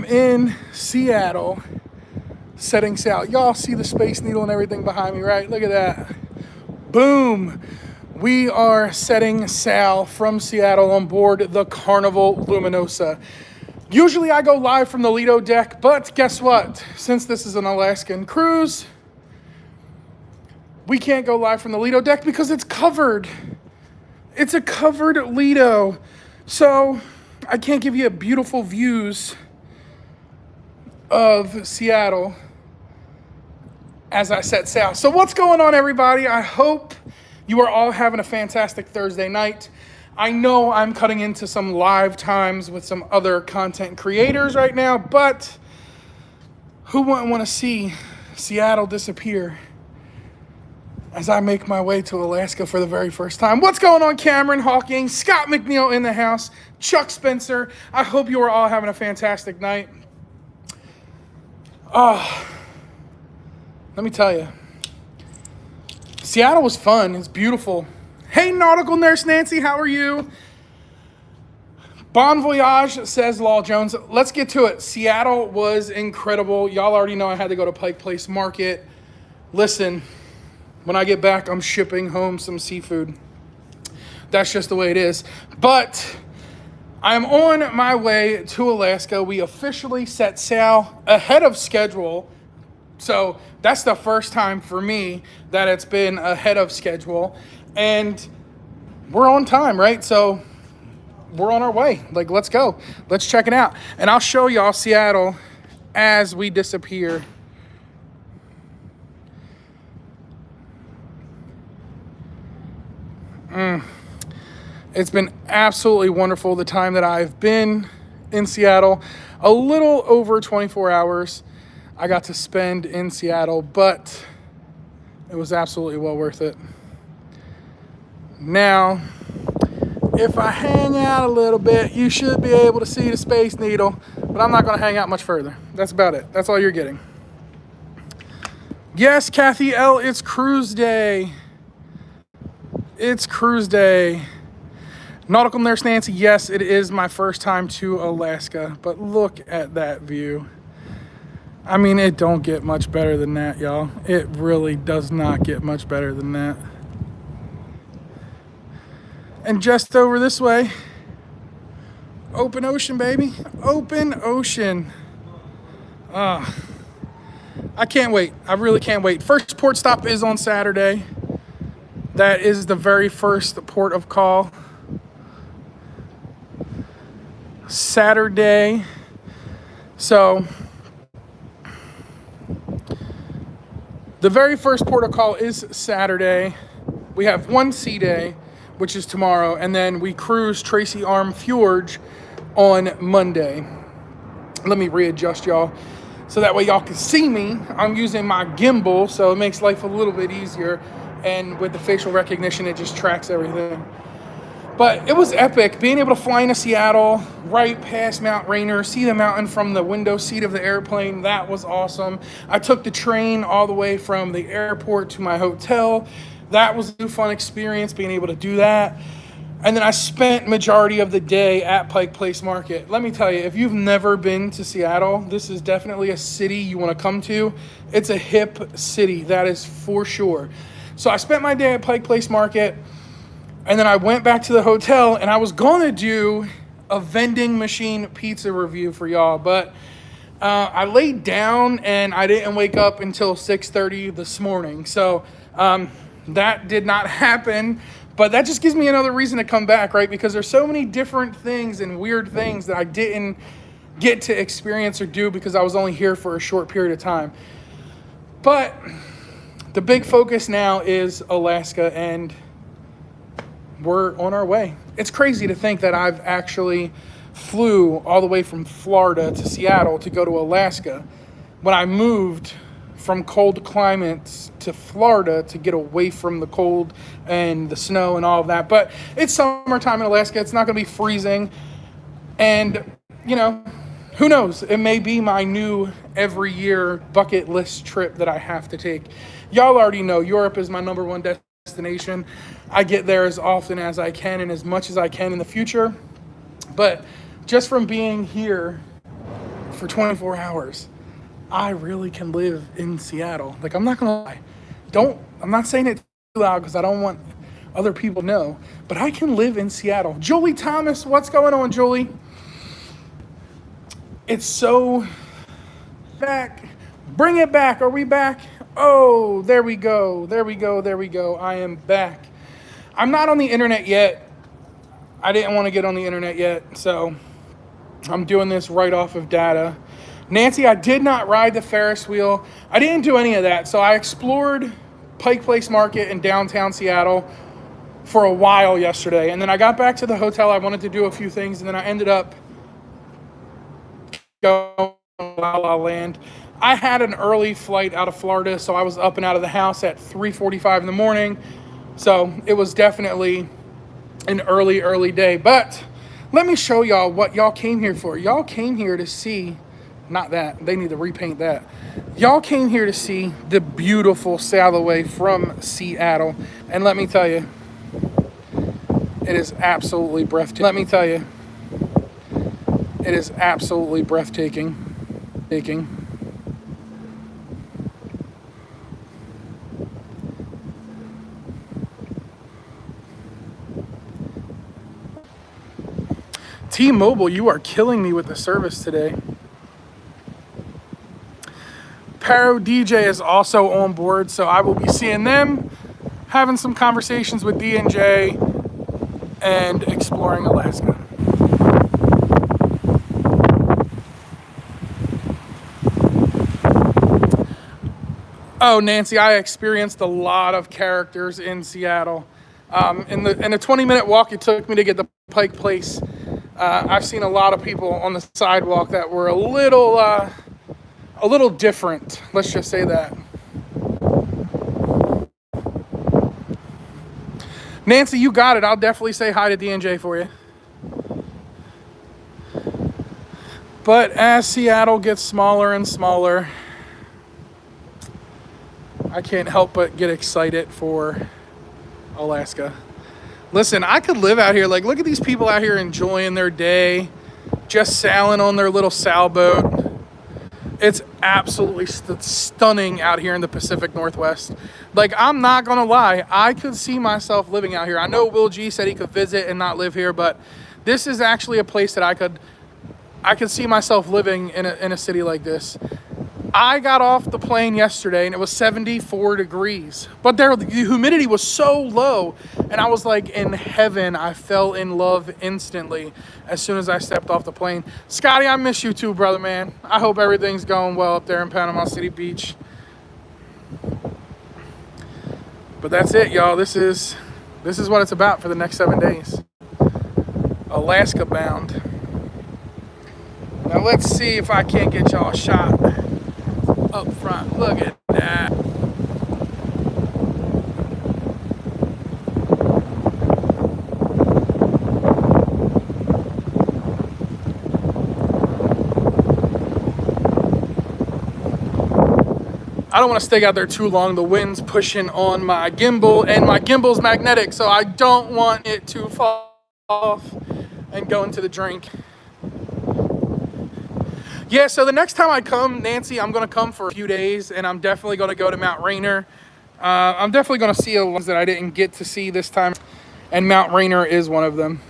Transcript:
In Seattle, setting sail. Y'all see the Space Needle and everything behind me, right? Look at that. Boom. We are setting sail from Seattle on board the Carnival Luminosa. Usually I go live from the Lido deck, but guess what? Since this is an Alaskan cruise, we can't go live from the Lido deck because it's covered. It's a covered Lido. So I can't give you beautiful views of Seattle as I set sail. So what's going on, everybody? I hope you are all having a fantastic Thursday night. I know I'm cutting into some live times with some other content creators right now, but who wouldn't want to see Seattle disappear as I make my way to Alaska for the very first time? What's going on, Cameron Hawking, Scott McNeil in the house, Chuck Spencer? I hope you are all having a fantastic night. Let me tell you, Seattle was fun. It's beautiful. Hey, Nautical Nurse Nancy, how are you? Bon voyage, says Law Jones. Let's get to it. Seattle was incredible. Y'all already know I had to go to Pike Place Market. Listen, when I get back, I'm shipping home some seafood. That's just the way it is. But I'm on my way to Alaska. We officially set sail ahead of schedule. So that's the first time for me that it's been ahead of schedule. And we're on time, right? So we're on our way. Like, let's go. Let's check it out. And I'll show y'all Seattle as we disappear. It's been absolutely wonderful the time that I've been in Seattle. A little over 24 hours I got to spend in Seattle, but it was absolutely well worth it. Now, if I hang out a little bit, you should be able to see the Space Needle, but I'm not going to hang out much further. That's about it. That's all you're getting. Yes, Kathy L., it's cruise day. It's cruise day. Nautical Nurse Nancy, yes, it is my first time to Alaska, but look at that view. I mean, it don't get much better than that, y'all. It really does not get much better than that. And just over this way, open ocean, baby. Open ocean. I can't wait. I really can't wait. First port stop is on Saturday. That is the very first port of call. Saturday. So the very first port of call is Saturday. We have one sea day, which is tomorrow, and then we cruise Tracy Arm Fjord on Monday. Let me readjust y'all so that way y'all can see me. I'm using my gimbal, so it makes life a little bit easier, and with the facial recognition, it just tracks everything. But it was epic, being able to fly into Seattle, right past Mount Rainier, see the mountain from the window seat of the airplane. That was awesome. I took the train all the way from the airport to my hotel. That was a fun experience, being able to do that. And then I spent majority of the day at Pike Place Market. Let me tell you, if you've never been to Seattle, this is definitely a city you want to come to. It's a hip city, that is for sure. So I spent my day at Pike Place Market. And then I went back to the hotel, and I was going to do a vending machine pizza review for y'all, but I laid down, and I didn't wake up until 6:30 this morning. So that did not happen, but that just gives me another reason to come back, right? Because there's so many different things and weird things that I didn't get to experience or do because I was only here for a short period of time. But the big focus now is Alaska, and we're on our way. It's crazy to think that I've actually flew all the way from Florida to Seattle to go to Alaska when I moved from cold climates to Florida to get away from the cold and the snow and all of that. But it's summertime in Alaska. It's not going to be freezing. And, you know, who knows? It may be my new every year bucket list trip that I have to take. Y'all already know Europe is my number one destination. I get there as often as I can and as much as I can in the future. But just from being here for 24 hours, I really can live in Seattle. Like, I'm not gonna lie. I'm not saying it too loud because I don't want other people to know, but I can live in Seattle. Julie Thomas, what's going on, Julie? It's so back. Bring it back. Are we back? Oh, there we go. There we go. There we go. I am back. I'm not on the internet yet. I didn't want to get on the internet yet, so I'm doing this right off of data. Nancy, I did not ride the Ferris wheel. I didn't do any of that. So I explored Pike Place Market in downtown Seattle for a while yesterday. And then I got back to the hotel. I wanted to do a few things. And then I ended up going to La La Land. I had an early flight out of Florida, so I was up and out of the house at 3:45 in the morning. So it was definitely an early day. But let me show y'all what y'all came here for. Y'all came here to see, not that, they need to repaint that. Y'all came here to see the beautiful Sailaway from Seattle. And let me tell you, it is absolutely breathtaking. Let me tell you, it is absolutely breathtaking. T-Mobile, you are killing me with the service today. Paro DJ is also on board, so I will be seeing them, having some conversations with D&J, and exploring Alaska. Oh, Nancy, I experienced a lot of characters in Seattle. In the 20-minute walk it took me to get to Pike Place, I've seen a lot of people on the sidewalk that were a little different. Let's just say that. Nancy, you got it. I'll definitely say hi to D&J for you. But as Seattle gets smaller and smaller, I can't help but get excited for Alaska. Listen, I could live out here. Like, look at these people out here enjoying their day, just sailing on their little sailboat. It's absolutely stunning out here in the Pacific Northwest. Like, I'm not going to lie. I could see myself living out here. I know Will G said he could visit and not live here, but this is actually a place that I could see myself living in a city like this. I got off the plane yesterday and it was 74 degrees, but the humidity was so low and I was like in heaven. I fell in love instantly as soon as I stepped off the plane. Scotty, I miss you too, brother, man. I hope everything's going well up there in Panama City Beach. But that's it, y'all. This is what it's about for the next 7 days. Alaska bound. Now let's see if I can't get y'all a shot up front. Look at that. I don't want to stay out there too long. The wind's pushing on my gimbal and my gimbal's magnetic, so I don't want it to fall off and go into the drink. Yeah, so the next time I come, Nancy, I'm going to come for a few days, and I'm definitely going to go to Mount Rainier. I'm definitely going to see the ones that I didn't get to see this time, and Mount Rainier is one of them.